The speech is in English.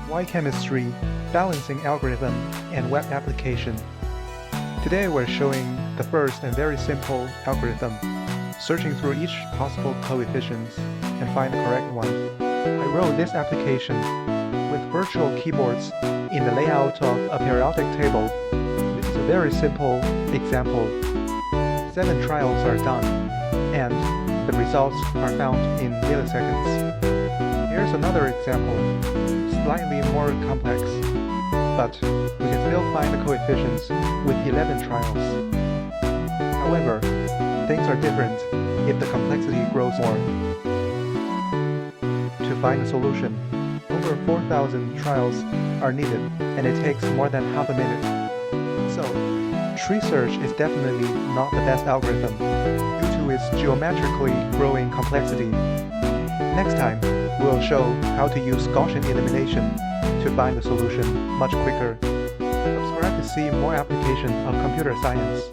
Why chemistry, balancing algorithm, and web application. Today we're showing the first and very simple algorithm, searching through each possible coefficients and find the correct one. I wrote this application with virtual keyboards in the layout of a periodic table. This is a very simple example. 7 trials are done, and the results are found in milliseconds. Here's another example, slightly more complex, but we can still find the coefficients with 11 trials. However, things are different if the complexity grows more. To find a solution, over 4,000 trials are needed, and it takes more than half a minute. So, tree search is definitely not the best algorithm due to its geometrically growing complexity. Next time, we'll show how to use Gaussian elimination to find the solution much quicker. Subscribe to see more application of computer science.